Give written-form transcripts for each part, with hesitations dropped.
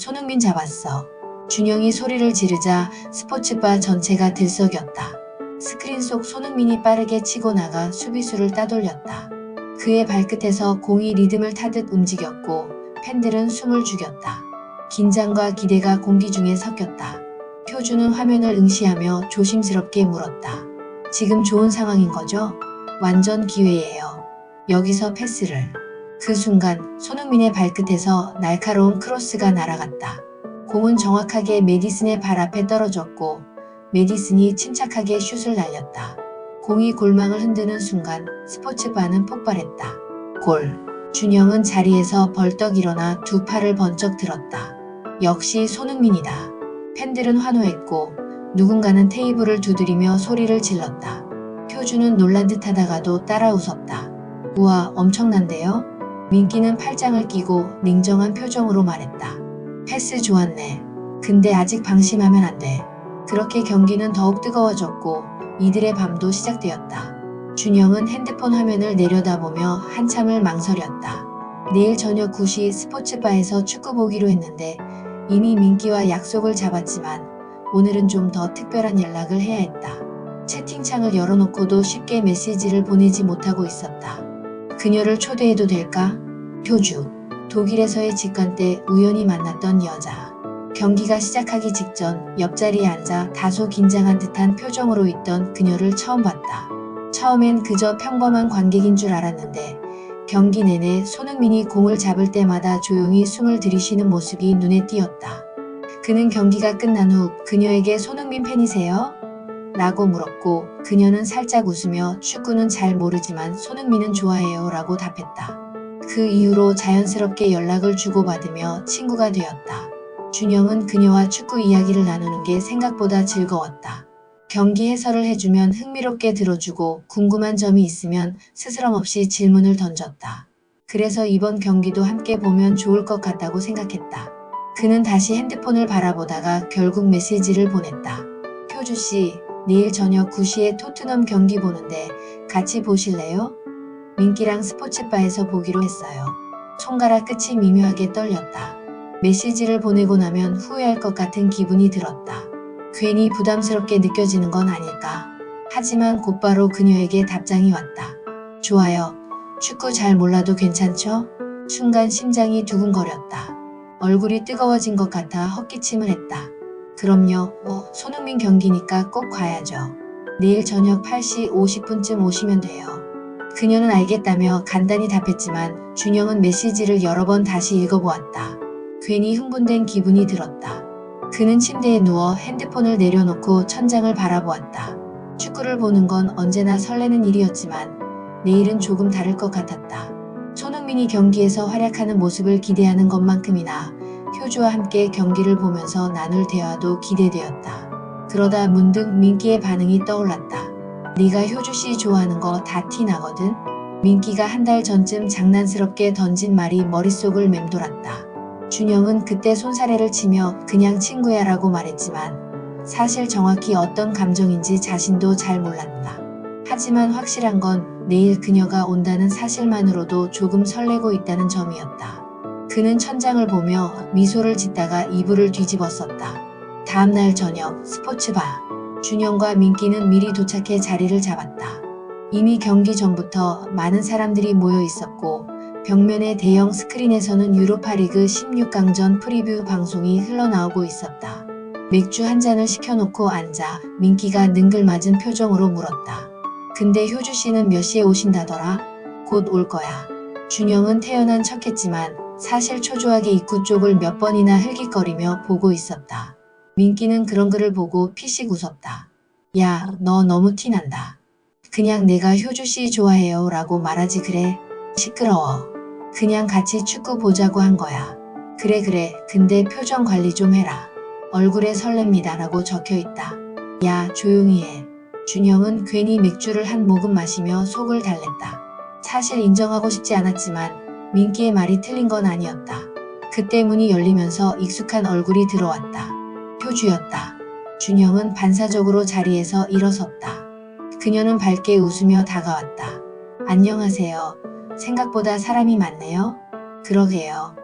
손흥민 잡았어. 준영이 소리를 지르자 스포츠바 전체가 들썩였다. 스크린 속 손흥민이 빠르게 치고 나가 수비수를 따돌렸다. 그의 발끝에서 공이 리듬을 타듯 움직였고 팬들은 숨을 죽였다. 긴장과 기대가 공기 중에 섞였다. 표주는 화면을 응시하며 조심스럽게 물었다. 지금 좋은 상황인 거죠? 완전 기회예요. 여기서 패스를. 그 순간 손흥민의 발끝에서 날카로운 크로스가 날아갔다. 공은 정확하게 메디슨의 발 앞에 떨어졌고 메디슨이 침착하게 슛을 날렸다. 공이 골망을 흔드는 순간 스포츠바는 폭발했다. 골. 준영은 자리에서 벌떡 일어나 두 팔을 번쩍 들었다. 역시 손흥민이다. 팬들은 환호했고 누군가는 테이블을 두드리며 소리를 질렀다. 표주는 놀란 듯 하다가도 따라 웃었다. 우와, 엄청난데요? 민기는 팔짱을 끼고 냉정한 표정으로 말했다. 패스 좋았네. 근데 아직 방심하면 안 돼. 그렇게 경기는 더욱 뜨거워졌고 이들의 밤도 시작되었다. 준영은 핸드폰 화면을 내려다보며 한참을 망설였다. 내일 저녁 9시 스포츠바에서 축구 보기로 했는데 이미 민기와 약속을 잡았지만 오늘은 좀 더 특별한 연락을 해야 했다. 채팅창을 열어놓고도 쉽게 메시지를 보내지 못하고 있었다. 그녀를 초대해도 될까? 표주. 독일에서의 직관 때 우연히 만났던 여자. 경기가 시작하기 직전 옆자리에 앉아 다소 긴장한 듯한 표정으로 있던 그녀를 처음 봤다. 처음엔 그저 평범한 관객인 줄 알았는데 경기 내내 손흥민이 공을 잡을 때마다 조용히 숨을 들이쉬는 모습이 눈에 띄었다. 그는 경기가 끝난 후 그녀에게 손흥민 팬이세요? 라고 물었고 그녀는 살짝 웃으며 축구는 잘 모르지만 손흥민은 좋아해요 라고 답했다. 그 이후로 자연스럽게 연락을 주고받으며 친구가 되었다. 준영은 그녀와 축구 이야기를 나누는 게 생각보다 즐거웠다. 경기 해설을 해주면 흥미롭게 들어주고 궁금한 점이 있으면 스스럼 없이 질문을 던졌다. 그래서 이번 경기도 함께 보면 좋을 것 같다고 생각했다. 그는 다시 핸드폰을 바라보다가 결국 메시지를 보냈다. 표주씨, 내일 저녁 9시에 토트넘 경기 보는데 같이 보실래요? 민기랑 스포츠바에서 보기로 했어요. 손가락 끝이 미묘하게 떨렸다. 메시지를 보내고 나면 후회할 것 같은 기분이 들었다. 괜히 부담스럽게 느껴지는 건 아닐까. 하지만 곧바로 그녀에게 답장이 왔다. 좋아요. 축구 잘 몰라도 괜찮죠? 순간 심장이 두근거렸다. 얼굴이 뜨거워진 것 같아 헛기침을 했다. 그럼요. 손흥민 경기니까 꼭 가야죠. 내일 저녁 8시 50분쯤 오시면 돼요. 그녀는 알겠다며 간단히 답했지만 준영은 메시지를 여러 번 다시 읽어보았다. 괜히 흥분된 기분이 들었다. 그는 침대에 누워 핸드폰을 내려놓고 천장을 바라보았다. 축구를 보는 건 언제나 설레는 일이었지만 내일은 조금 다를 것 같았다. 손흥민이 경기에서 활약하는 모습을 기대하는 것만큼이나 효주와 함께 경기를 보면서 나눌 대화도 기대되었다. 그러다 문득 민기의 반응이 떠올랐다. 네가 효주씨 좋아하는 거 다 티 나거든? 민기가 한 달 전쯤 장난스럽게 던진 말이 머릿속을 맴돌았다. 준영은 그때 손사래를 치며 그냥 친구야 라고 말했지만 사실 정확히 어떤 감정인지 자신도 잘 몰랐다. 하지만 확실한 건 내일 그녀가 온다는 사실만으로도 조금 설레고 있다는 점이었다. 그는 천장을 보며 미소를 짓다가 이불을 뒤집었었다. 다음날 저녁 스포츠바. 준영과 민기는 미리 도착해 자리를 잡았다. 이미 경기 전부터 많은 사람들이 모여 있었고 벽면의 대형 스크린에서는 유로파리그 16강전 프리뷰 방송이 흘러나오고 있었다. 맥주 한 잔을 시켜놓고 앉아 민기가 능글맞은 표정으로 물었다. 근데 효주씨는 몇 시에 오신다더라? 곧 올 거야. 준영은 태연한 척했지만 사실 초조하게 입구 쪽을 몇 번이나 흘깃거리며 보고 있었다. 민기는 그런 글을 보고 피식 웃었다. 야, 너 너무 티난다. 그냥 내가 효주씨 좋아해요 라고 말하지 그래. 시끄러워. 그냥 같이 축구 보자고 한 거야. 그래. 근데 표정 관리 좀 해라. 얼굴에 설렙니다 라고 적혀있다. 야, 조용히 해. 준영은 괜히 맥주를 한 모금 마시며 속을 달랬다. 사실 인정하고 싶지 않았지만 민기의 말이 틀린 건 아니었다. 그때 문이 열리면서 익숙한 얼굴이 들어왔다. 효주였다. 준영은 반사적으로 자리에서 일어섰다. 그녀는 밝게 웃으며 다가왔다. 안녕하세요. 생각보다 사람이 많네요. 그러게요.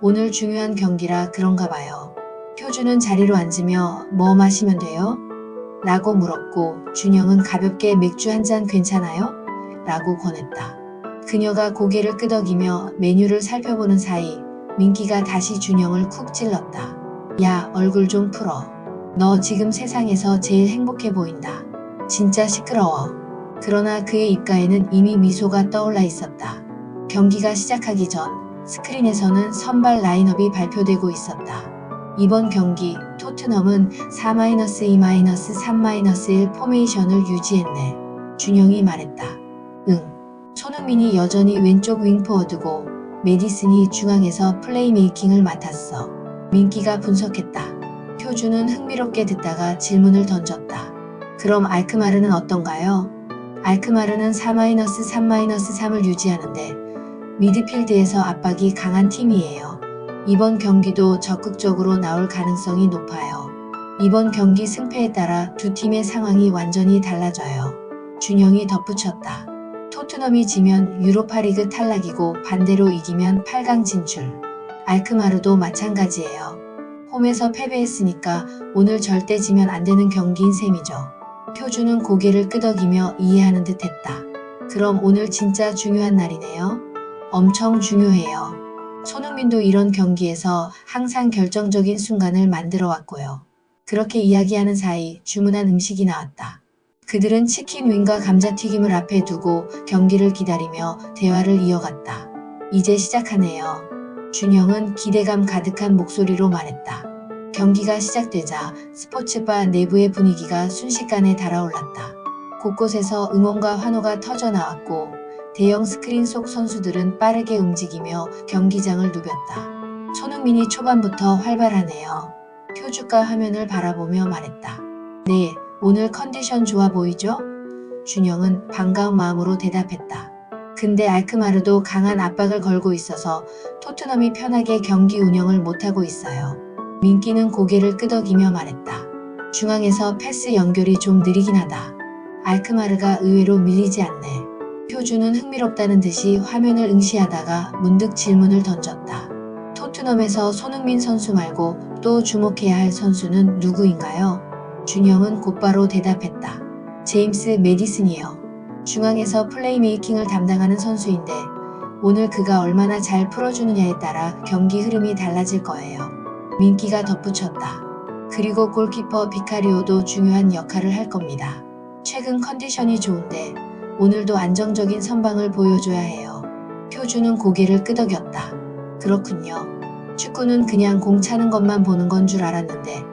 오늘 중요한 경기라 그런가 봐요. 효주는 자리로 앉으며 뭐 마시면 돼요? 라고 물었고 준영은 가볍게 맥주 한 잔 괜찮아요? 라고 권했다. 그녀가 고개를 끄덕이며 메뉴를 살펴보는 사이 민기가 다시 준영을 쿡 찔렀다. 야, 얼굴 좀 풀어. 너 지금 세상에서 제일 행복해 보인다. 진짜 시끄러워. 그러나 그의 입가에는 이미 미소가 떠올라 있었다. 경기가 시작하기 전 스크린에서는 선발 라인업이 발표되고 있었다. 이번 경기 토트넘은 4-2-3-1 포메이션을 유지했네. 준영이 말했다. 응. 손흥민이 여전히 왼쪽 윙포워드고 메디슨이 중앙에서 플레이메이킹을 맡았어. 민기가 분석했다. 효주는 흥미롭게 듣다가 질문을 던졌다. 그럼 알크마르는 어떤가요? 알크마르는 4-3-3을 유지하는데 미드필드에서 압박이 강한 팀이에요. 이번 경기도 적극적으로 나올 가능성이 높아요. 이번 경기 승패에 따라 두 팀의 상황이 완전히 달라져요. 준영이 덧붙였다. 토트넘이 지면 유로파리그 탈락이고 반대로 이기면 8강 진출. 알크마르도 마찬가지예요. 홈에서 패배했으니까 오늘 절대 지면 안 되는 경기인 셈이죠. 효주는 고개를 끄덕이며 이해하는 듯 했다. 그럼 오늘 진짜 중요한 날이네요. 엄청 중요해요. 손흥민도 이런 경기에서 항상 결정적인 순간을 만들어 왔고요. 그렇게 이야기하는 사이 주문한 음식이 나왔다. 그들은 치킨 윙과 감자튀김을 앞에 두고 경기를 기다리며 대화를 이어갔다. 이제 시작하네요. 준영은 기대감 가득한 목소리로 말했다. 경기가 시작되자 스포츠바 내부의 분위기가 순식간에 달아올랐다. 곳곳에서 응원과 환호가 터져 나왔고 대형 스크린 속 선수들은 빠르게 움직이며 경기장을 누볐다. 손흥민이 초반부터 활발하네요. 효주가 화면을 바라보며 말했다. 네, 오늘 컨디션 좋아 보이죠? 준영은 반가운 마음으로 대답했다. 근데 알크마르도 강한 압박을 걸고 있어서 토트넘이 편하게 경기 운영을 못하고 있어요. 민기는 고개를 끄덕이며 말했다. 중앙에서 패스 연결이 좀 느리긴 하다. 알크마르가 의외로 밀리지 않네. 효주는 흥미롭다는 듯이 화면을 응시하다가 문득 질문을 던졌다. 토트넘에서 손흥민 선수 말고 또 주목해야 할 선수는 누구인가요? 준영은 곧바로 대답했다. 제임스 메디슨이요. 중앙에서 플레이메이킹을 담당하는 선수인데 오늘 그가 얼마나 잘 풀어주느냐에 따라 경기 흐름이 달라질 거예요. 민기가 덧붙였다. 그리고 골키퍼 비카리오도 중요한 역할을 할 겁니다. 최근 컨디션이 좋은데 오늘도 안정적인 선방을 보여줘야 해요. 효주는 고개를 끄덕였다. 그렇군요. 축구는 그냥 공 차는 것만 보는 건 줄 알았는데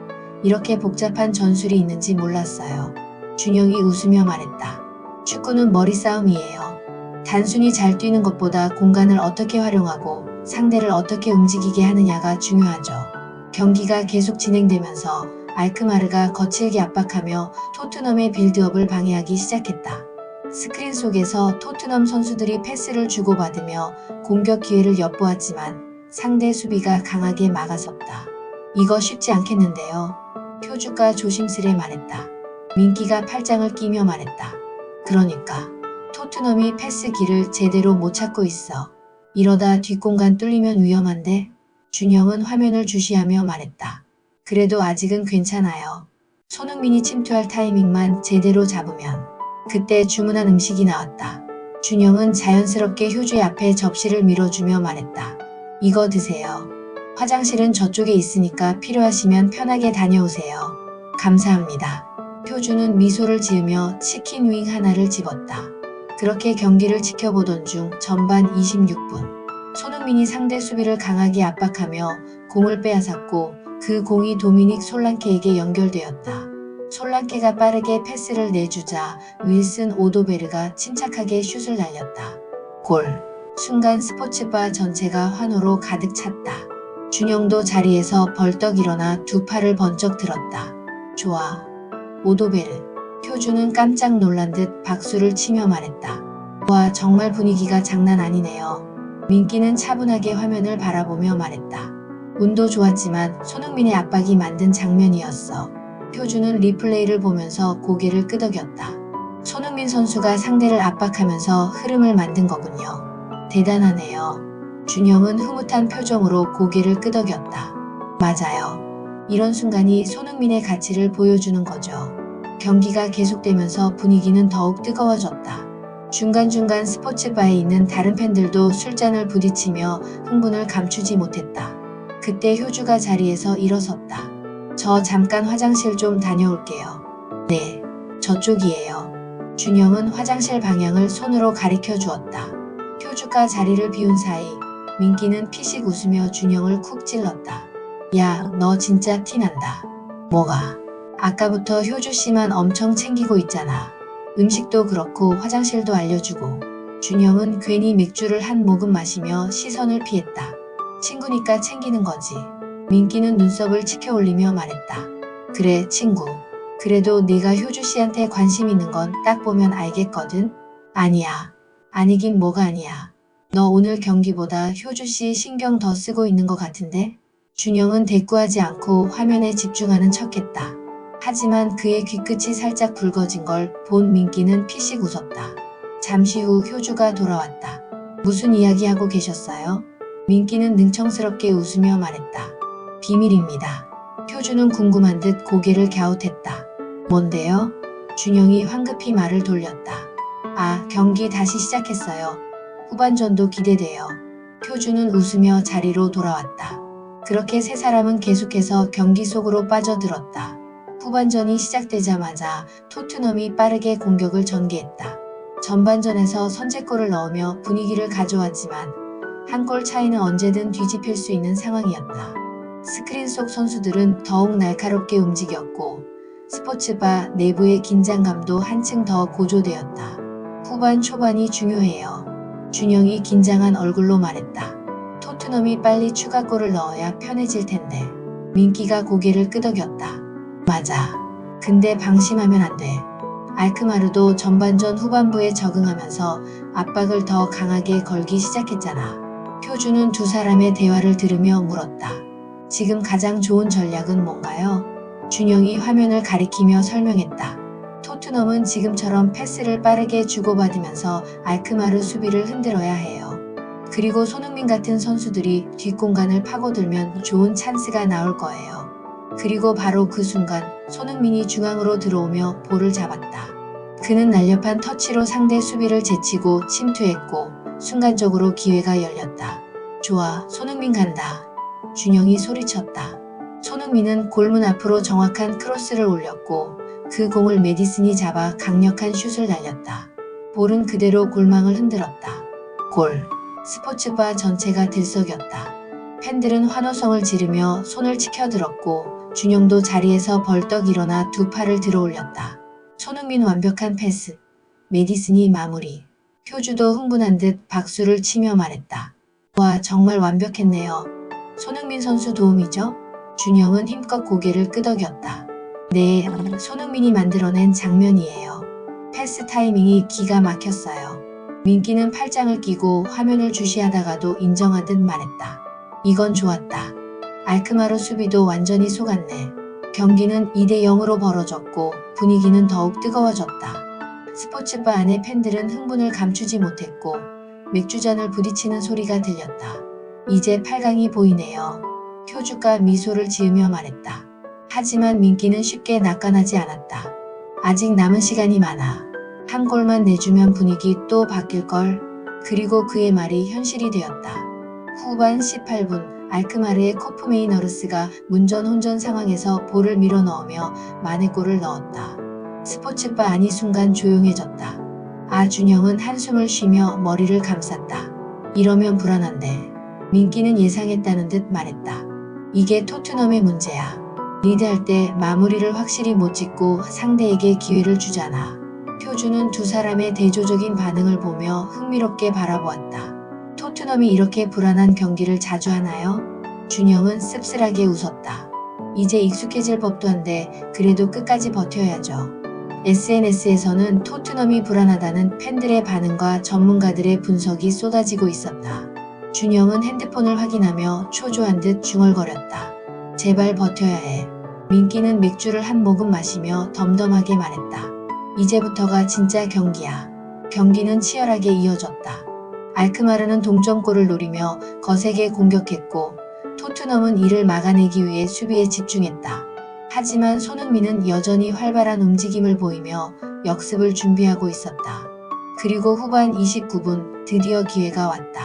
이렇게 복잡한 전술이 있는지 몰랐어요. 준영이 웃으며 말했다. 축구는 머리 싸움이에요. 단순히 잘 뛰는 것보다 공간을 어떻게 활용하고 상대를 어떻게 움직이게 하느냐가 중요하죠. 경기가 계속 진행되면서 알크마르가 거칠게 압박하며 토트넘의 빌드업을 방해하기 시작했다. 스크린 속에서 토트넘 선수들이 패스를 주고받으며 공격 기회를 엿보았지만 상대 수비가 강하게 막아섰다. 이거 쉽지 않겠는데요. 효주가 조심스레 말했다. 민기가 팔짱을 끼며 말했다. 그러니까 토트넘이 패스기를 제대로 못 찾고 있어. 이러다 뒷공간 뚫리면 위험한데? 준영은 화면을 주시하며 말했다. 그래도 아직은 괜찮아요. 손흥민이 침투할 타이밍만 제대로 잡으면. 그때 주문한 음식이 나왔다. 준영은 자연스럽게 효주의 앞에 접시를 밀어주며 말했다. 이거 드세요. 화장실은 저쪽에 있으니까 필요하시면 편하게 다녀오세요. 감사합니다. 효주는 미소를 지으며 치킨 윙 하나를 집었다. 그렇게 경기를 지켜보던 중 전반 26분. 손흥민이 상대 수비를 강하게 압박하며 공을 빼앗았고 그 공이 도미닉 솔랑케에게 연결되었다. 솔랑케가 빠르게 패스를 내주자 윌슨 오도베르가 침착하게 슛을 날렸다. 골. 순간 스포츠바 전체가 환호로 가득 찼다. 준영도 자리에서 벌떡 일어나 두 팔을 번쩍 들었다. 좋아. 오도베르. 효주는 깜짝 놀란 듯 박수를 치며 말했다. 와, 정말 분위기가 장난 아니네요. 민기는 차분하게 화면을 바라보며 말했다. 운도 좋았지만 손흥민의 압박이 만든 장면이었어. 효주는 리플레이를 보면서 고개를 끄덕였다. 손흥민 선수가 상대를 압박하면서 흐름을 만든 거군요. 대단하네요. 준영은 흐뭇한 표정으로 고개를 끄덕였다. 맞아요. 이런 순간이 손흥민의 가치를 보여주는 거죠. 경기가 계속되면서 분위기는 더욱 뜨거워졌다. 중간중간 스포츠바에 있는 다른 팬들도 술잔을 부딪히며 흥분을 감추지 못했다. 그때 효주가 자리에서 일어섰다. 저 잠깐 화장실 좀 다녀올게요. 네, 저쪽이에요. 준영은 화장실 방향을 손으로 가리켜 주었다. 효주가 자리를 비운 사이 민기는 피식 웃으며 준영을 쿡 찔렀다. 야, 너 진짜 티난다. 뭐가? 아까부터 효주씨만 엄청 챙기고 있잖아. 음식도 그렇고 화장실도 알려주고. 준영은 괜히 맥주를 한 모금 마시며 시선을 피했다. 친구니까 챙기는 거지. 민기는 눈썹을 치켜 올리며 말했다. 그래, 친구. 그래도 네가 효주씨한테 관심 있는 건 딱 보면 알겠거든? 아니야. 아니긴 뭐가 아니야. 너 오늘 경기보다 효주씨 신경 더 쓰고 있는 것 같은데? 준영은 대꾸하지 않고 화면에 집중하는 척했다. 하지만 그의 귀끝이 살짝 붉어진 걸 본 민기는 피식 웃었다. 잠시 후 효주가 돌아왔다. 무슨 이야기하고 계셨어요? 민기는 능청스럽게 웃으며 말했다. 비밀입니다. 효주는 궁금한 듯 고개를 갸웃했다. 뭔데요? 준영이 황급히 말을 돌렸다. 아, 경기 다시 시작했어요. 후반전도 기대돼요. 효주는 웃으며 자리로 돌아왔다. 그렇게 세 사람은 계속해서 경기 속으로 빠져들었다. 후반전이 시작되자마자 토트넘이 빠르게 공격을 전개했다. 전반전에서 선제골을 넣으며 분위기를 가져왔지만 한 골 차이는 언제든 뒤집힐 수 있는 상황이었다. 스크린 속 선수들은 더욱 날카롭게 움직였고 스포츠바 내부의 긴장감도 한층 더 고조되었다. 후반 초반이 중요해요. 준영이 긴장한 얼굴로 말했다. 토트넘이 빨리 추가골을 넣어야 편해질 텐데. 민기가 고개를 끄덕였다. 맞아. 근데 방심하면 안 돼. 알크마르도 전반전 후반부에 적응하면서 압박을 더 강하게 걸기 시작했잖아. 효주는 두 사람의 대화를 들으며 물었다. 지금 가장 좋은 전략은 뭔가요? 준영이 화면을 가리키며 설명했다. 토트넘은 지금처럼 패스를 빠르게 주고받으면서 알크마르 수비를 흔들어야 해요. 그리고 손흥민 같은 선수들이 뒷공간을 파고들면 좋은 찬스가 나올 거예요. 그리고 바로 그 순간 손흥민이 중앙으로 들어오며 볼을 잡았다. 그는 날렵한 터치로 상대 수비를 제치고 침투했고 순간적으로 기회가 열렸다. 좋아, 손흥민 간다. 준영이 소리쳤다. 손흥민은 골문 앞으로 정확한 크로스를 올렸고 그 공을 메디슨이 잡아 강력한 슛을 날렸다. 볼은 그대로 골망을 흔들었다. 골. 스포츠바 전체가 들썩였다. 팬들은 환호성을 지르며 손을 치켜들었고 준영도 자리에서 벌떡 일어나 두 팔을 들어 올렸다. 손흥민 완벽한 패스. 메디슨이 마무리. 효주도 흥분한 듯 박수를 치며 말했다. 와, 정말 완벽했네요. 손흥민 선수 도움이죠? 준영은 힘껏 고개를 끄덕였다. 네, 손흥민이 만들어낸 장면이에요. 패스 타이밍이 기가 막혔어요. 민기는 팔짱을 끼고 화면을 주시하다가도 인정하듯 말했다. 이건 좋았다. 알크마르 수비도 완전히 속았네. 경기는 2대 0으로 벌어졌고 분위기는 더욱 뜨거워졌다. 스포츠바 안의 팬들은 흥분을 감추지 못했고 맥주잔을 부딪히는 소리가 들렸다. 이제 8강이 보이네요. 효주가 미소를 지으며 말했다. 하지만 민기는 쉽게 낙관하지 않았다. 아직 남은 시간이 많아. 한 골만 내주면 분위기 또 바뀔걸. 그리고 그의 말이 현실이 되었다. 후반 18분 알크마르의 코프메이너르스가 문전혼전 상황에서 볼을 밀어 넣으며 만회골을 넣었다. 스포츠바 안이 순간 조용해졌다. 준영은 한숨을 쉬며 머리를 감쌌다. 이러면 불안한데. 민기는 예상했다는 듯 말했다. 이게 토트넘의 문제야. 리드할 때 마무리를 확실히 못 짓고 상대에게 기회를 주잖아. 효주는 두 사람의 대조적인 반응을 보며 흥미롭게 바라보았다. 토트넘이 이렇게 불안한 경기를 자주 하나요? 준영은 씁쓸하게 웃었다. 이제 익숙해질 법도 한데 그래도 끝까지 버텨야죠. SNS에서는 토트넘이 불안하다는 팬들의 반응과 전문가들의 분석이 쏟아지고 있었다. 준영은 핸드폰을 확인하며 초조한 듯 중얼거렸다. 제발 버텨야 해. 민기는 맥주를 한 모금 마시며 덤덤하게 말했다. 이제부터가 진짜 경기야. 경기는 치열하게 이어졌다. 알크마르는 동점골을 노리며 거세게 공격했고 토트넘은 이를 막아내기 위해 수비에 집중했다. 하지만 손흥민은 여전히 활발한 움직임을 보이며 역습을 준비하고 있었다. 그리고 후반 29분 드디어 기회가 왔다.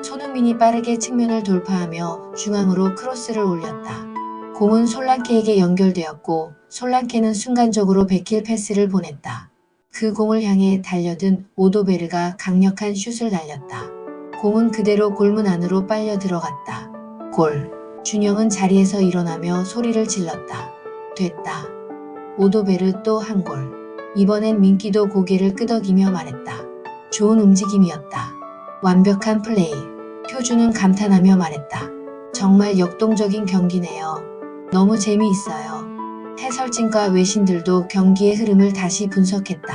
손흥민이 빠르게 측면을 돌파하며 중앙으로 크로스를 올렸다. 공은 솔랑케에게 연결되었고 솔랑케는 순간적으로 백힐 패스를 보냈다. 그 공을 향해 달려든 오도베르가 강력한 슛을 날렸다. 공은 그대로 골문 안으로 빨려 들어갔다. 골. 준영은 자리에서 일어나며 소리를 질렀다. 됐다. 오도베르 또 한 골. 이번엔 민기도 고개를 끄덕이며 말했다. 좋은 움직임이었다. 완벽한 플레이. 표주는 감탄하며 말했다. 정말 역동적인 경기네요. 너무 재미있어요. 해설진과 외신들도 경기의 흐름을 다시 분석했다.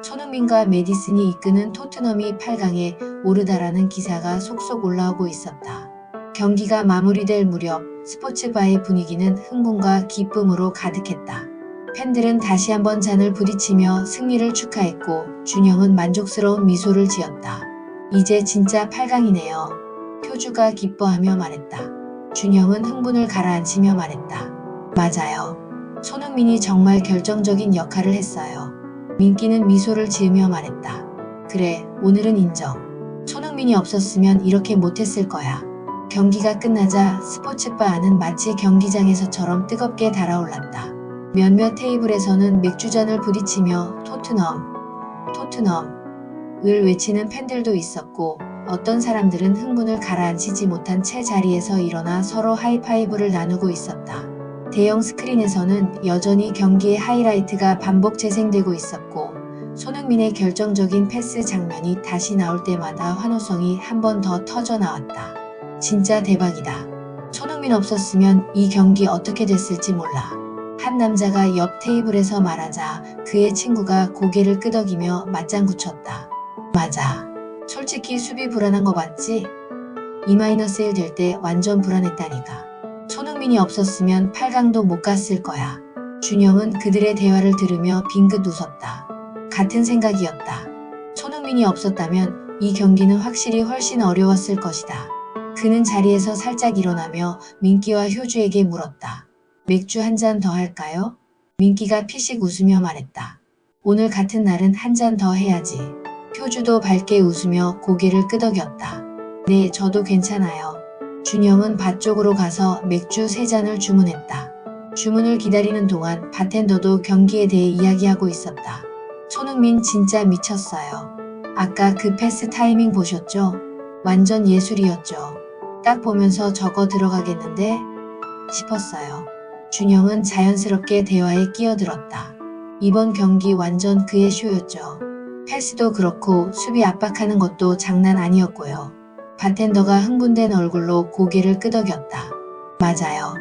손흥민과 메디슨이 이끄는 토트넘이 8강에 오르다라는 기사가 속속 올라오고 있었다. 경기가 마무리될 무렵 스포츠바의 분위기는 흥분과 기쁨으로 가득했다. 팬들은 다시 한번 잔을 부딪히며 승리를 축하했고 준영은 만족스러운 미소를 지었다. 이제 진짜 8강이네요. 표주가 기뻐하며 말했다. 준영은 흥분을 가라앉히며 말했다. 맞아요. 손흥민이 정말 결정적인 역할을 했어요. 민기는 미소를 지으며 말했다. 그래, 오늘은 인정. 손흥민이 없었으면 이렇게 못했을 거야. 경기가 끝나자 스포츠바 안은 마치 경기장에서처럼 뜨겁게 달아올랐다. 몇몇 테이블에서는 맥주잔을 부딪히며 토트넘을 외치는 팬들도 있었고 어떤 사람들은 흥분을 가라앉히지 못한 채 자리에서 일어나 서로 하이파이브를 나누고 있었다. 대형 스크린에서는 여전히 경기의 하이라이트가 반복 재생되고 있었고 손흥민의 결정적인 패스 장면이 다시 나올 때마다 환호성이 한 번 더 터져 나왔다. 진짜 대박이다. 손흥민 없었으면 이 경기 어떻게 됐을지 몰라. 한 남자가 옆 테이블에서 말하자 그의 친구가 고개를 끄덕이며 맞장구쳤다. 맞아. 솔직히 수비 불안한 거 봤지? 2-1 될 때 완전 불안했다니까. 손흥민이 없었으면 8강도 못 갔을 거야. 준영은 그들의 대화를 들으며 빙긋 웃었다. 같은 생각이었다. 손흥민이 없었다면 이 경기는 확실히 훨씬 어려웠을 것이다. 그는 자리에서 살짝 일어나며 민기와 효주에게 물었다. 맥주 한 잔 더 할까요? 민기가 피식 웃으며 말했다. 오늘 같은 날은 한 잔 더 해야지. 효주도 밝게 웃으며 고개를 끄덕였다. 네, 저도 괜찮아요. 준영은 바 쪽으로 가서 맥주 3잔을 주문했다. 주문을 기다리는 동안 바텐더도 경기에 대해 이야기하고 있었다. 손흥민 진짜 미쳤어요. 아까 그 패스 타이밍 보셨죠? 완전 예술이었죠. 딱 보면서 저거 들어가겠는데? 싶었어요. 준영은 자연스럽게 대화에 끼어들었다. 이번 경기 완전 그의 쇼였죠. 패스도 그렇고 수비 압박하는 것도 장난 아니었고요. 바텐더가 흥분된 얼굴로 고개를 끄덕였다. 맞아요.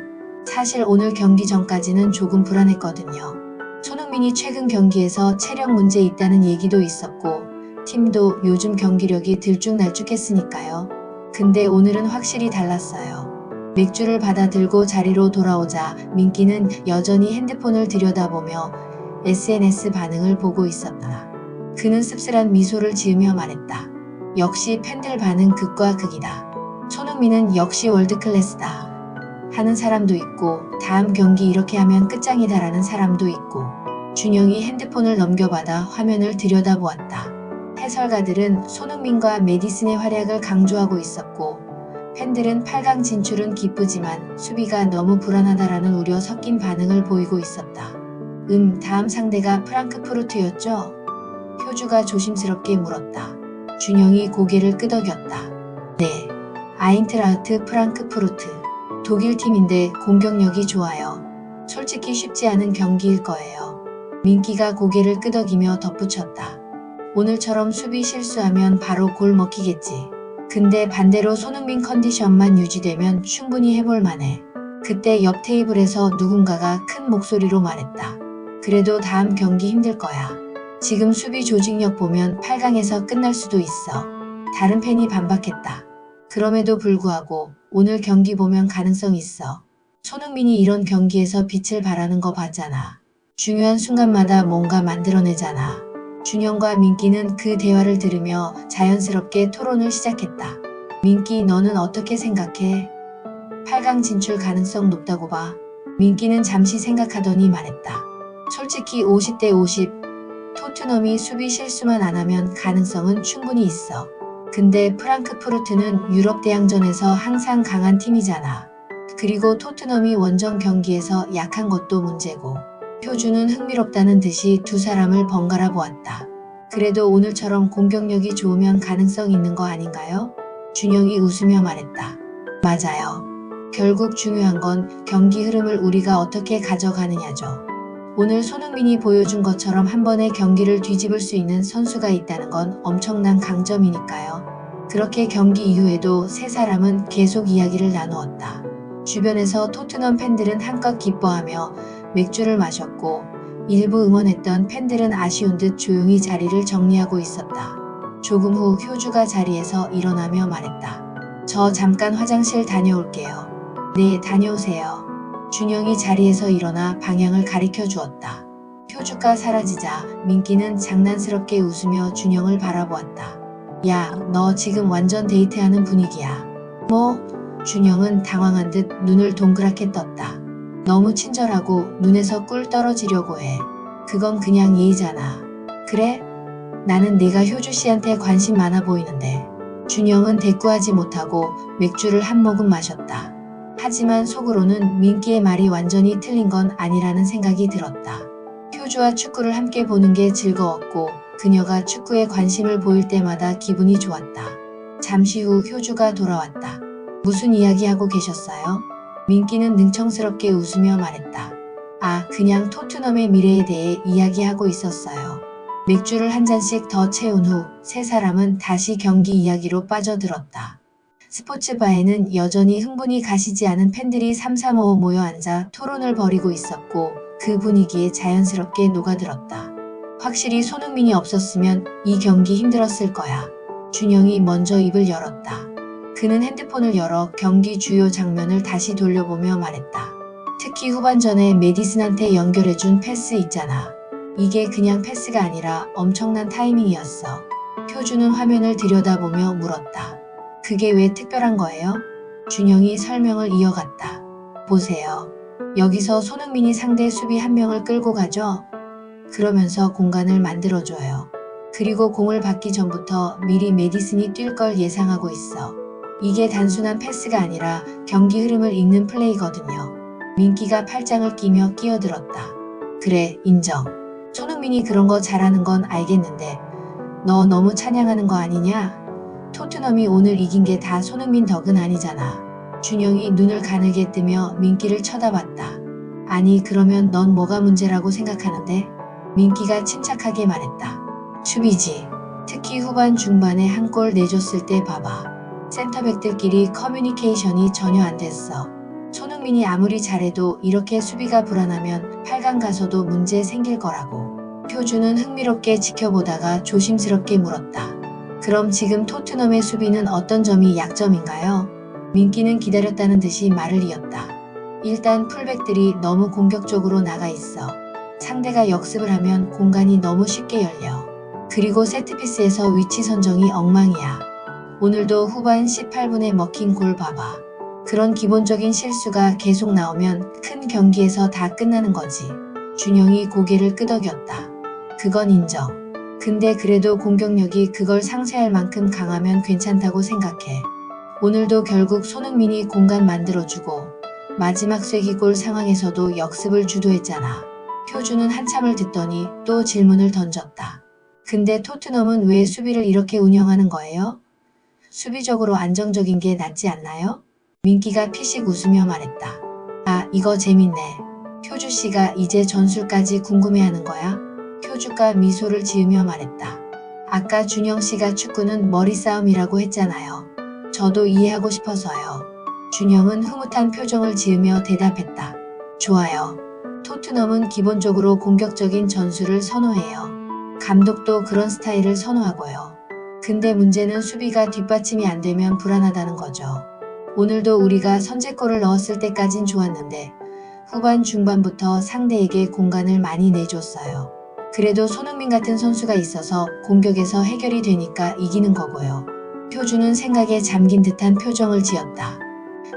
사실 오늘 경기 전까지는 조금 불안했거든요. 손흥민이 최근 경기에서 체력 문제 있다는 얘기도 있었고 팀도 요즘 경기력이 들쭉날쭉했으니까요. 근데 오늘은 확실히 달랐어요. 맥주를 받아 들고 자리로 돌아오자 민기는 여전히 핸드폰을 들여다보며 SNS 반응을 보고 있었다. 그는 씁쓸한 미소를 지으며 말했다. 역시 팬들 반응 극과 극이다. 손흥민은 역시 월드클래스다. 하는 사람도 있고 다음 경기 이렇게 하면 끝장이다라는 사람도 있고 준영이 핸드폰을 넘겨받아 화면을 들여다보았다. 해설가들은 손흥민과 메디슨의 활약을 강조하고 있었고 팬들은 8강 진출은 기쁘지만 수비가 너무 불안하다라는 우려 섞인 반응을 보이고 있었다. 다음 상대가 프랑크푸르트였죠? 효주가 조심스럽게 물었다. 준영이 고개를 끄덕였다. 네. 아인트라흐트 프랑크푸르트. 독일 팀인데 공격력이 좋아요. 솔직히 쉽지 않은 경기일 거예요. 민기가 고개를 끄덕이며 덧붙였다. 오늘처럼 수비 실수하면 바로 골 먹히겠지. 근데 반대로 손흥민 컨디션만 유지되면 충분히 해볼 만해. 그때 옆 테이블에서 누군가가 큰 목소리로 말했다. 그래도 다음 경기 힘들 거야. 지금 수비 조직력 보면 8강에서 끝날 수도 있어. 다른 팬이 반박했다. 그럼에도 불구하고 오늘 경기 보면 가능성 있어. 손흥민이 이런 경기에서 빛을 발하는 거 봤잖아. 중요한 순간마다 뭔가 만들어내잖아. 준영과 민기는 그 대화를 들으며 자연스럽게 토론을 시작했다. 민기, 너는 어떻게 생각해? 8강 진출 가능성 높다고 봐. 민기는 잠시 생각하더니 말했다. 솔직히 50대 50. 토트넘이 수비 실수만 안 하면 가능성은 충분히 있어. 근데 프랑크푸르트는 유럽 대항전에서 항상 강한 팀이잖아. 그리고 토트넘이 원정 경기에서 약한 것도 문제고. 효주는 흥미롭다는 듯이 두 사람을 번갈아 보았다. 그래도 오늘처럼 공격력이 좋으면 가능성 있는 거 아닌가요? 준영이 웃으며 말했다. 맞아요. 결국 중요한 건 경기 흐름을 우리가 어떻게 가져가느냐죠. 오늘 손흥민이 보여준 것처럼 한 번에 경기를 뒤집을 수 있는 선수가 있다는 건 엄청난 강점이니까요. 그렇게 경기 이후에도 세 사람은 계속 이야기를 나누었다. 주변에서 토트넘 팬들은 한껏 기뻐하며 맥주를 마셨고 일부 응원했던 팬들은 아쉬운 듯 조용히 자리를 정리하고 있었다. 조금 후 효주가 자리에서 일어나며 말했다. 저 잠깐 화장실 다녀올게요. 네, 다녀오세요. 준영이 자리에서 일어나 방향을 가리켜 주었다. 효주가 사라지자 민기는 장난스럽게 웃으며 준영을 바라보았다. 야, 너 지금 완전 데이트하는 분위기야. 뭐? 준영은 당황한 듯 눈을 동그랗게 떴다. 너무 친절하고 눈에서 꿀 떨어지려고 해. 그건 그냥 예의잖아. 그래? 나는 네가 효주 씨한테 관심 많아 보이는데. 준영은 대꾸하지 못하고 맥주를 한 모금 마셨다. 하지만 속으로는 민기의 말이 완전히 틀린 건 아니라는 생각이 들었다. 효주와 축구를 함께 보는 게 즐거웠고 그녀가 축구에 관심을 보일 때마다 기분이 좋았다. 잠시 후 효주가 돌아왔다. 무슨 이야기하고 계셨어요? 민기는 능청스럽게 웃으며 말했다. 아, 그냥 토트넘의 미래에 대해 이야기하고 있었어요. 맥주를 한 잔씩 더 채운 후 세 사람은 다시 경기 이야기로 빠져들었다. 스포츠바에는 여전히 흥분이 가시지 않은 팬들이 삼삼오오 모여 앉아 토론을 벌이고 있었고 그 분위기에 자연스럽게 녹아들었다. 확실히 손흥민이 없었으면 이 경기 힘들었을 거야. 준영이 먼저 입을 열었다. 그는 핸드폰을 열어 경기 주요 장면을 다시 돌려보며 말했다. 특히 후반전에 메디슨한테 연결해준 패스 있잖아. 이게 그냥 패스가 아니라 엄청난 타이밍이었어. 효주는 화면을 들여다보며 물었다. 그게 왜 특별한 거예요? 준영이 설명을 이어갔다. 보세요. 여기서 손흥민이 상대 수비 한 명을 끌고 가죠? 그러면서 공간을 만들어줘요. 그리고 공을 받기 전부터 미리 메디슨이 뛸 걸 예상하고 있어. 이게 단순한 패스가 아니라 경기 흐름을 읽는 플레이거든요. 민기가 팔짱을 끼며 끼어들었다. 그래, 인정. 손흥민이 그런 거 잘하는 건 알겠는데 너 너무 찬양하는 거 아니냐? 토트넘이 오늘 이긴 게 다 손흥민 덕은 아니잖아. 준영이 눈을 가늘게 뜨며 민기를 쳐다봤다. 아니, 그러면 넌 뭐가 문제라고 생각하는데? 민기가 침착하게 말했다. 수비지. 특히 후반 중반에 한 골 내줬을 때 봐봐. 센터백들끼리 커뮤니케이션이 전혀 안 됐어. 손흥민이 아무리 잘해도 이렇게 수비가 불안하면 8강 가서도 문제 생길 거라고. 효주는 흥미롭게 지켜보다가 조심스럽게 물었다. 그럼 지금 토트넘의 수비는 어떤 점이 약점인가요? 민기는 기다렸다는 듯이 말을 이었다. 일단 풀백들이 너무 공격적으로 나가 있어. 상대가 역습을 하면 공간이 너무 쉽게 열려. 그리고 세트피스에서 위치 선정이 엉망이야. 오늘도 후반 18분에 먹힌 골 봐봐. 그런 기본적인 실수가 계속 나오면 큰 경기에서 다 끝나는 거지. 준영이 고개를 끄덕였다. 그건 인정. 근데 그래도 공격력이 그걸 상쇄할 만큼 강하면 괜찮다고 생각해. 오늘도 결국 손흥민이 공간 만들어주고 마지막 쐐기골 상황에서도 역습을 주도했잖아. 효주는 한참을 듣더니 또 질문을 던졌다. 근데 토트넘은 왜 수비를 이렇게 운영하는 거예요? 수비적으로 안정적인 게 낫지 않나요? 민기가 피식 웃으며 말했다. 아, 이거 재밌네. 효주씨가 이제 전술까지 궁금해하는 거야? 효주가 미소를 지으며 말했다. 아까 준영씨가 축구는 머리싸움이라고 했잖아요. 저도 이해하고 싶어서요. 준영은 흐뭇한 표정을 지으며 대답했다. 좋아요. 토트넘은 기본적으로 공격적인 전술을 선호해요. 감독도 그런 스타일을 선호하고요. 근데 문제는 수비가 뒷받침이 안 되면 불안하다는 거죠. 오늘도 우리가 선제골을 넣었을 때까진 좋았는데 후반 중반부터 상대에게 공간을 많이 내줬어요. 그래도 손흥민 같은 선수가 있어서 공격에서 해결이 되니까 이기는 거고요. 표주는 생각에 잠긴 듯한 표정을 지었다.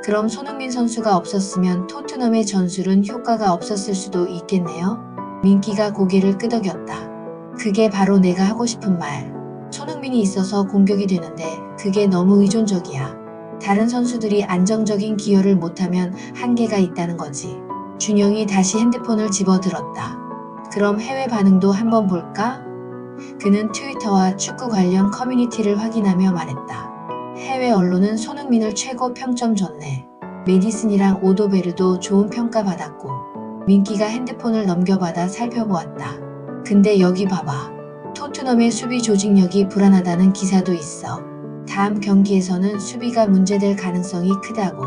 그럼 손흥민 선수가 없었으면 토트넘의 전술은 효과가 없었을 수도 있겠네요? 민기가 고개를 끄덕였다. 그게 바로 내가 하고 싶은 말. 손흥민이 있어서 공격이 되는데 그게 너무 의존적이야. 다른 선수들이 안정적인 기여를 못하면 한계가 있다는 거지. 준영이 다시 핸드폰을 집어들었다. 그럼 해외 반응도 한번 볼까? 그는 트위터와 축구 관련 커뮤니티를 확인하며 말했다. 해외 언론은 손흥민을 최고 평점 줬네. 메디슨이랑 오도베르도 좋은 평가 받았고. 민기가 핸드폰을 넘겨받아 살펴보았다. 근데 여기 봐봐. 토트넘의 수비 조직력이 불안하다는 기사도 있어. 다음 경기에서는 수비가 문제될 가능성이 크다고.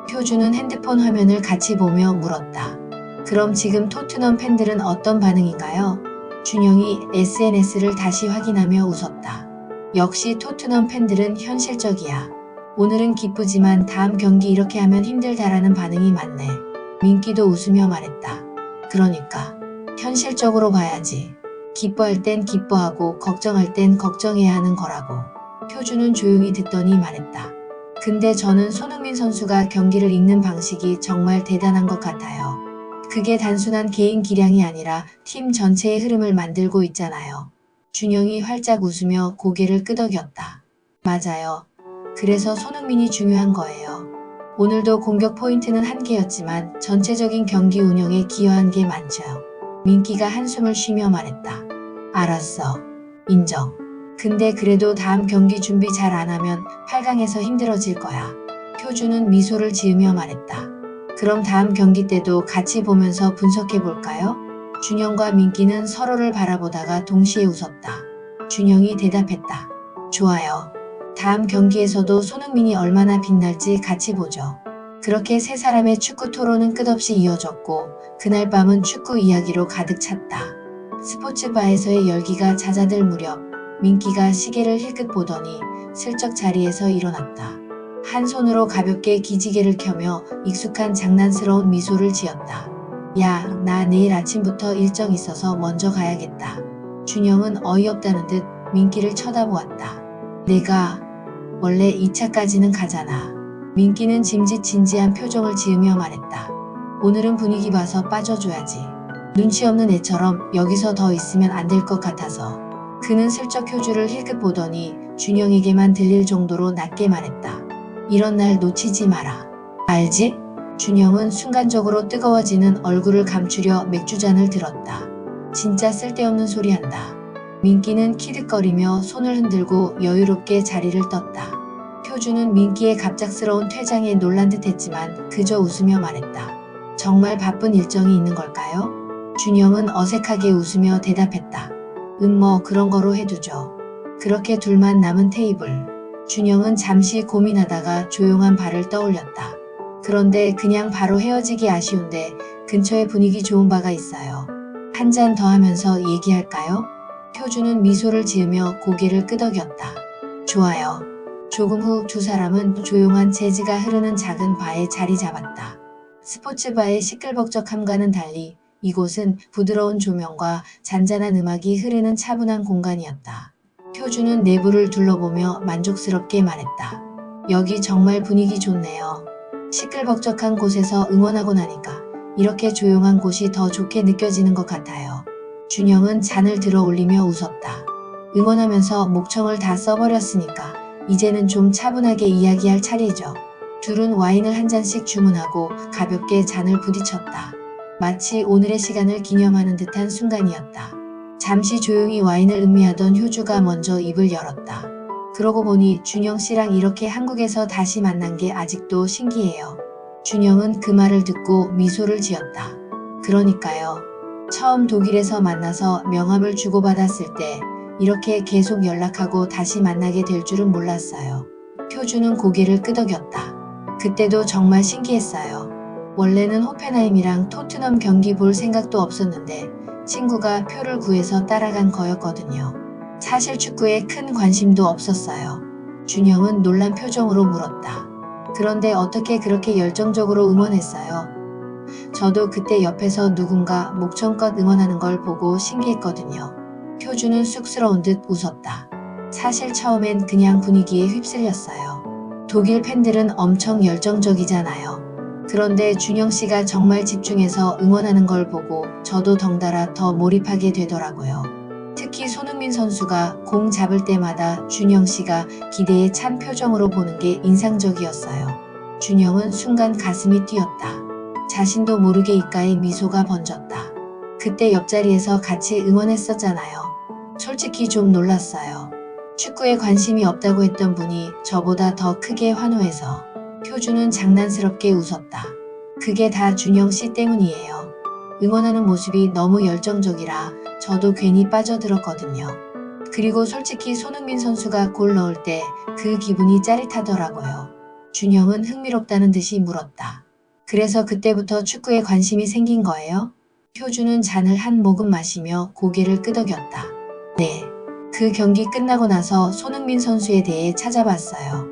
표주는 핸드폰 화면을 같이 보며 물었다. 그럼 지금 토트넘 팬들은 어떤 반응인가요? 준영이 SNS를 다시 확인하며 웃었다. 역시 토트넘 팬들은 현실적이야. 오늘은 기쁘지만 다음 경기 이렇게 하면 힘들다라는 반응이 많네. 민기도 웃으며 말했다. 그러니까 현실적으로 봐야지. 기뻐할 땐 기뻐하고 걱정할 땐 걱정해야 하는 거라고. 표주는 조용히 듣더니 말했다. 근데 저는 손흥민 선수가 경기를 읽는 방식이 정말 대단한 것 같아요. 그게 단순한 개인 기량이 아니라 팀 전체의 흐름을 만들고 있잖아요. 준영이 활짝 웃으며 고개를 끄덕였다. 맞아요. 그래서 손흥민이 중요한 거예요. 오늘도 공격 포인트는 한 개였지만 전체적인 경기 운영에 기여한 게 많죠. 민기가 한숨을 쉬며 말했다. 알았어. 인정. 근데 그래도 다음 경기 준비 잘 안 하면 8강에서 힘들어질 거야. 표주는 미소를 지으며 말했다. 그럼 다음 경기 때도 같이 보면서 분석해 볼까요? 준영과 민기는 서로를 바라보다가 동시에 웃었다. 준영이 대답했다. 좋아요. 다음 경기에서도 손흥민이 얼마나 빛날지 같이 보죠. 그렇게 세 사람의 축구 토론은 끝없이 이어졌고 그날 밤은 축구 이야기로 가득 찼다. 스포츠바에서의 열기가 잦아들 무렵 민기가 시계를 힐끗 보더니 슬쩍 자리에서 일어났다. 한 손으로 가볍게 기지개를 켜며 익숙한 장난스러운 미소를 지었다. 야, 나 내일 아침부터 일정 있어서 먼저 가야겠다. 준영은 어이없다는 듯 민기를 쳐다보았다. 내가 원래 2차까지는 가잖아. 민기는 짐짓진지한 표정을 지으며 말했다. 오늘은 분위기 봐서 빠져줘야지. 눈치 없는 애처럼 여기서 더 있으면 안 될 것 같아서. 그는 슬쩍 효주를 힐끗 보더니 준영에게만 들릴 정도로 낮게 말했다. 이런 날 놓치지 마라. 알지? 준영은 순간적으로 뜨거워지는 얼굴을 감추려 맥주잔을 들었다. 진짜 쓸데없는 소리 한다. 민기는 키득거리며 손을 흔들고 여유롭게 자리를 떴다. 표주는 민기의 갑작스러운 퇴장에 놀란 듯 했지만 그저 웃으며 말했다. 정말 바쁜 일정이 있는 걸까요? 준영은 어색하게 웃으며 대답했다. 뭐 그런 거로 해두죠. 그렇게 둘만 남은 테이블. 준영은 잠시 고민하다가 조용한 발을 떠올렸다. 그런데 그냥 바로 헤어지기 아쉬운데 근처에 분위기 좋은 바가 있어요. 한 잔 더 하면서 얘기할까요? 표주는 미소를 지으며 고개를 끄덕였다. 좋아요. 조금 후 두 사람은 조용한 재즈가 흐르는 작은 바에 자리 잡았다. 스포츠바의 시끌벅적함과는 달리 이곳은 부드러운 조명과 잔잔한 음악이 흐르는 차분한 공간이었다. 표주는 내부를 둘러보며 만족스럽게 말했다. 여기 정말 분위기 좋네요. 시끌벅적한 곳에서 응원하고 나니까 이렇게 조용한 곳이 더 좋게 느껴지는 것 같아요. 준영은 잔을 들어 올리며 웃었다. 응원하면서 목청을 다 써버렸으니까 이제는 좀 차분하게 이야기할 차례죠. 둘은 와인을 한 잔씩 주문하고 가볍게 잔을 부딪혔다. 마치 오늘의 시간을 기념하는 듯한 순간이었다. 잠시 조용히 와인을 음미하던 효주가 먼저 입을 열었다. 그러고 보니 준영 씨랑 이렇게 한국에서 다시 만난 게 아직도 신기해요. 준영은 그 말을 듣고 미소를 지었다. 그러니까요. 처음 독일에서 만나서 명함을 주고받았을 때 이렇게 계속 연락하고 다시 만나게 될 줄은 몰랐어요. 표주는 고개를 끄덕였다. 그때도 정말 신기했어요. 원래는 호펜하임이랑 토트넘 경기 볼 생각도 없었는데 친구가 표를 구해서 따라간 거였거든요. 사실 축구에 큰 관심도 없었어요. 준영은 놀란 표정으로 물었다. 그런데 어떻게 그렇게 열정적으로 응원했어요? 저도 그때 옆에서 누군가 목청껏 응원하는 걸 보고 신기했거든요. 효주는 쑥스러운 듯 웃었다. 사실 처음엔 그냥 분위기에 휩쓸렸어요. 독일 팬들은 엄청 열정적이잖아요. 그런데 준영 씨가 정말 집중해서 응원하는 걸 보고 저도 덩달아 더 몰입하게 되더라고요. 특히 손흥민 선수가 공 잡을 때마다 준영 씨가 기대에 찬 표정으로 보는 게 인상적이었어요. 준영은 순간 가슴이 뛰었다. 자신도 모르게 입가에 미소가 번졌다. 그때 옆자리에서 같이 응원했었잖아요. 솔직히 좀 놀랐어요. 축구에 관심이 없다고 했던 분이 저보다 더 크게 환호해서. 효주는 장난스럽게 웃었다. 그게 다 준영 씨 때문이에요. 응원하는 모습이 너무 열정적이라 저도 괜히 빠져들었거든요. 그리고 솔직히 손흥민 선수가 골 넣을 때 그 기분이 짜릿하더라고요. 준영은 흥미롭다는 듯이 물었다. 그래서 그때부터 축구에 관심이 생긴 거예요? 효주는 잔을 한 모금 마시며 고개를 끄덕였다. 네. 그 경기 끝나고 나서 손흥민 선수에 대해 찾아봤어요.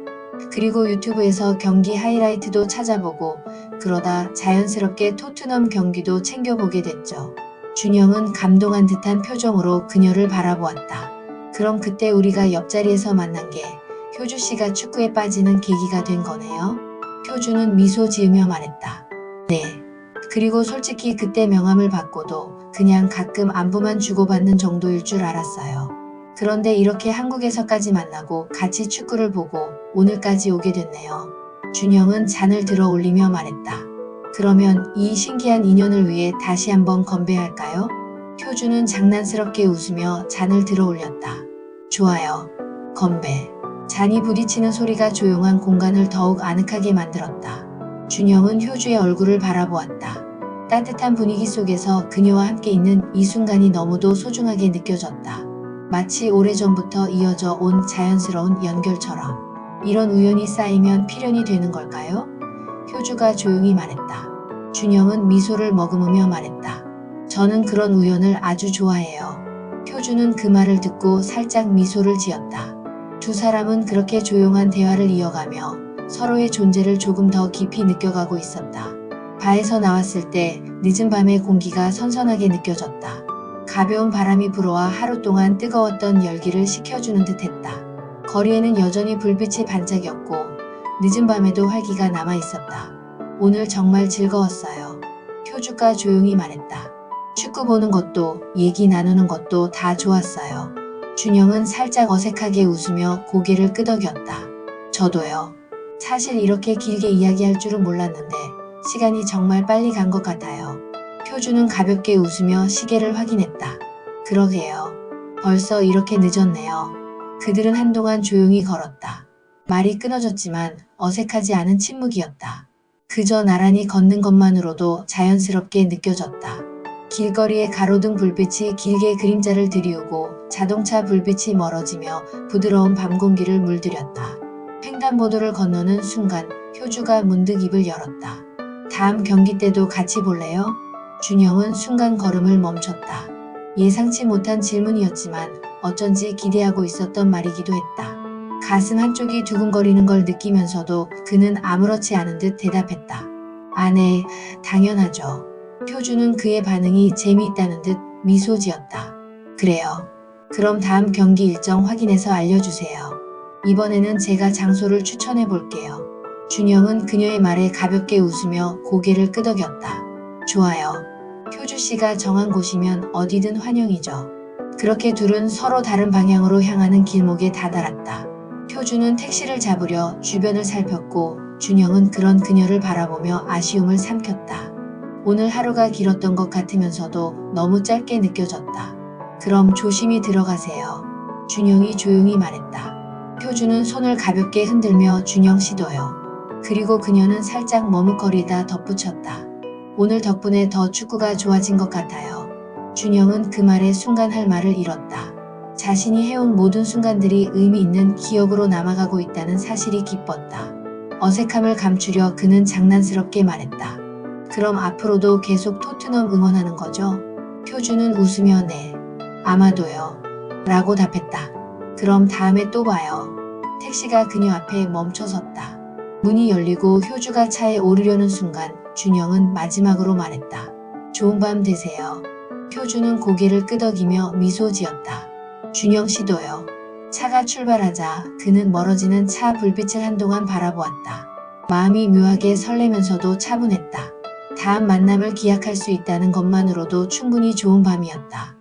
그리고 유튜브에서 경기 하이라이트도 찾아보고 그러다 자연스럽게 토트넘 경기도 챙겨보게 됐죠. 준영은 감동한 듯한 표정으로 그녀를 바라보았다. 그럼 그때 우리가 옆자리에서 만난 게 효주 씨가 축구에 빠지는 계기가 된 거네요? 효주는 미소 지으며 말했다. 네. 그리고 솔직히 그때 명함을 받고도 그냥 가끔 안부만 주고받는 정도일 줄 알았어요. 그런데 이렇게 한국에서까지 만나고 같이 축구를 보고 오늘까지 오게 됐네요. 준영은 잔을 들어 올리며 말했다. 그러면 이 신기한 인연을 위해 다시 한번 건배할까요? 효주는 장난스럽게 웃으며 잔을 들어 올렸다. 좋아요. 건배. 잔이 부딪히는 소리가 조용한 공간을 더욱 아늑하게 만들었다. 준영은 효주의 얼굴을 바라보았다. 따뜻한 분위기 속에서 그녀와 함께 있는 이 순간이 너무도 소중하게 느껴졌다. 마치 오래전부터 이어져 온 자연스러운 연결처럼. 이런 우연이 쌓이면 필연이 되는 걸까요? 효주가 조용히 말했다. 준영은 미소를 머금으며 말했다. 저는 그런 우연을 아주 좋아해요. 효주는 그 말을 듣고 살짝 미소를 지었다. 두 사람은 그렇게 조용한 대화를 이어가며 서로의 존재를 조금 더 깊이 느껴가고 있었다. 바에서 나왔을 때 늦은 밤의 공기가 선선하게 느껴졌다. 가벼운 바람이 불어와 하루 동안 뜨거웠던 열기를 식혀주는 듯 했다. 거리에는 여전히 불빛이 반짝였고 늦은 밤에도 활기가 남아있었다. 오늘 정말 즐거웠어요. 효주가 조용히 말했다. 축구 보는 것도 얘기 나누는 것도 다 좋았어요. 준영은 살짝 어색하게 웃으며 고개를 끄덕였다. 저도요. 사실 이렇게 길게 이야기할 줄은 몰랐는데 시간이 정말 빨리 간 것 같아요. 효주는 가볍게 웃으며 시계를 확인했다. 그러게요. 벌써 이렇게 늦었네요. 그들은 한동안 조용히 걸었다. 말이 끊어졌지만 어색하지 않은 침묵이었다. 그저 나란히 걷는 것만으로도 자연스럽게 느껴졌다. 길거리의 가로등 불빛이 길게 그림자를 들이우고 자동차 불빛이 멀어지며 부드러운 밤 공기를 물들였다. 횡단보도를 건너는 순간 효주가 문득 입을 열었다. 다음 경기 때도 같이 볼래요? 준영은 순간 걸음을 멈췄다. 예상치 못한 질문이었지만 어쩐지 기대하고 있었던 말이기도 했다. 가슴 한쪽이 두근거리는 걸 느끼면서도 그는 아무렇지 않은 듯 대답했다. 아, 네, 당연하죠. 효주는 그의 반응이 재미있다는 듯 미소 지었다. 그래요. 그럼 다음 경기 일정 확인해서 알려주세요. 이번에는 제가 장소를 추천해 볼게요. 준영은 그녀의 말에 가볍게 웃으며 고개를 끄덕였다. 좋아요. 효주 씨가 정한 곳이면 어디든 환영이죠. 그렇게 둘은 서로 다른 방향으로 향하는 길목에 다다랐다. 효주는 택시를 잡으려 주변을 살폈고 준영은 그런 그녀를 바라보며 아쉬움을 삼켰다. 오늘 하루가 길었던 것 같으면서도 너무 짧게 느껴졌다. 그럼 조심히 들어가세요. 준영이 조용히 말했다. 효주는 손을 가볍게 흔들며 준영 씨도요. 그리고 그녀는 살짝 머뭇거리다 덧붙였다. 오늘 덕분에 더 축구가 좋아진 것 같아요. 준영은 그 말에 순간 할 말을 잃었다. 자신이 해온 모든 순간들이 의미 있는 기억으로 남아가고 있다는 사실이 기뻤다. 어색함을 감추려 그는 장난스럽게 말했다. 그럼 앞으로도 계속 토트넘 응원하는 거죠? 효주는 웃으며 네. 아마도요. 라고 답했다. 그럼 다음에 또 봐요. 택시가 그녀 앞에 멈춰섰다. 문이 열리고 효주가 차에 오르려는 순간 준영은 마지막으로 말했다. 좋은 밤 되세요. 효주는 고개를 끄덕이며 미소 지었다. 준영 씨도요. 차가 출발하자 그는 멀어지는 차 불빛을 한동안 바라보았다. 마음이 묘하게 설레면서도 차분했다. 다음 만남을 기약할 수 있다는 것만으로도 충분히 좋은 밤이었다.